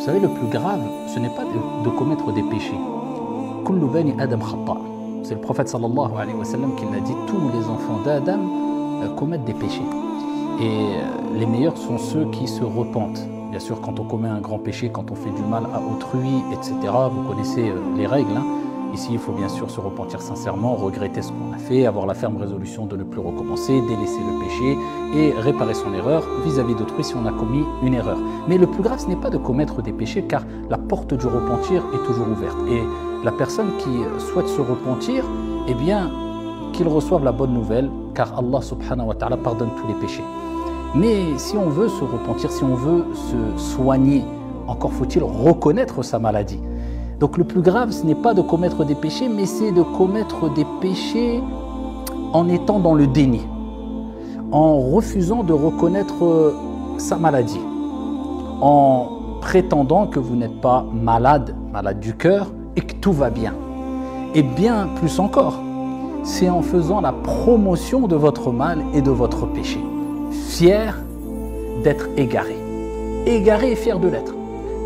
savez, le plus grave, ce n'est pas de commettre des péchés. Kullu bani Adam khata. C'est le prophète sallallahu alayhi wa sallam qui l'a dit, tous les enfants d'Adam commettent des péchés. Et les meilleurs sont ceux qui se repentent. Bien sûr, quand on commet un grand péché, quand on fait du mal à autrui, etc., vous connaissez les règles. Ici, il faut bien sûr se repentir sincèrement, regretter ce qu'on a fait, avoir la ferme résolution de ne plus recommencer, délaisser le péché et réparer son erreur vis-à-vis d'autrui si on a commis une erreur. Mais le plus grave, ce n'est pas de commettre des péchés, car la porte du repentir est toujours ouverte. Et la personne qui souhaite se repentir, eh bien, qu'il reçoive la bonne nouvelle, car Allah subhanahu wa ta'ala pardonne tous les péchés. Mais si on veut se repentir, si on veut se soigner, encore faut-il reconnaître sa maladie. Donc le plus grave, ce n'est pas de commettre des péchés, mais c'est de commettre des péchés en étant dans le déni, en refusant de reconnaître sa maladie, en prétendant que vous n'êtes pas malade, malade du cœur, et que tout va bien. Et bien plus encore, c'est en faisant la promotion de votre mal et de votre péché, fier d'être égaré. Égaré et fier de l'être,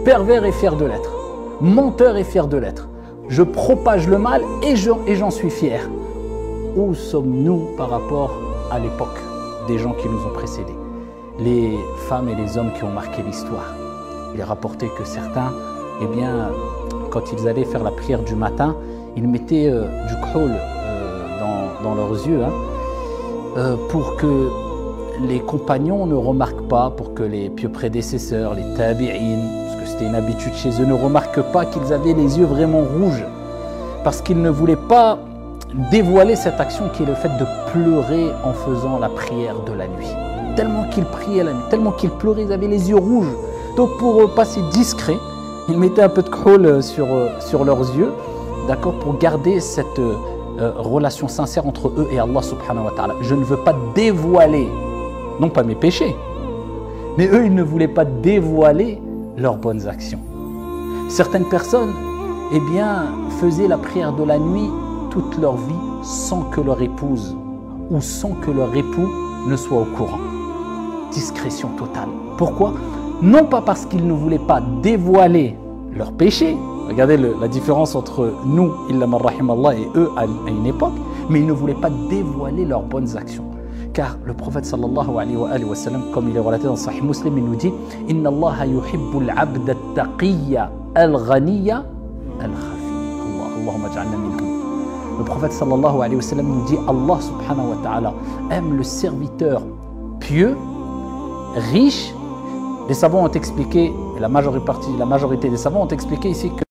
pervers et fier de l'être, menteur et fier de l'être. Je propage le mal et j'en suis fier. Où sommes-nous par rapport à l'époque des gens qui nous ont précédés? Les femmes et les hommes qui ont marqué l'histoire. Il est rapporté que certains, eh bien, quand ils allaient faire la prière du matin, ils mettaient du kohl dans leurs yeux pour que les compagnons ne remarquent pas, pour que les pieux prédécesseurs, les tabi'in, parce que c'était une habitude chez eux, ne remarquent pas qu'ils avaient les yeux vraiment rouges, parce qu'ils ne voulaient pas dévoiler cette action qui est le fait de pleurer en faisant la prière de la nuit. Tellement qu'ils priaient la nuit, tellement qu'ils pleuraient, ils avaient les yeux rouges. Donc pour passer discret, ils mettaient un peu de kohl sur leurs yeux, d'accord, pour garder cette relation sincère entre eux et Allah subhanahu wa ta'ala. Je ne veux pas dévoiler, non pas mes péchés, mais eux, ils ne voulaient pas dévoiler leurs bonnes actions. Certaines personnes, eh bien, faisaient la prière de la nuit toute leur vie sans que leur épouse ou sans que leur époux ne soit au courant. Discrétion totale. Pourquoi? Non pas parce qu'ils ne voulaient pas dévoiler leurs péchés. Regardez la différence entre nous, illa man rahimallah, et eux à une époque, mais ils ne voulaient pas dévoiler leurs bonnes actions. Car le prophète sallallahu alayhi wa sallam, comme il est relaté dans Sahih Muslim, il nous dit Inna Allah yuhibbu al-abda al-taqiyya al-ghaniyya al-khafi. Allahumma ja'alna minhum. Le prophète sallallahu alayhi wa sallam nous dit Allah subhanahu wa ta'ala aime le serviteur pieux, riche. Les savants ont expliqué, et la majorité des savants ont expliqué ici que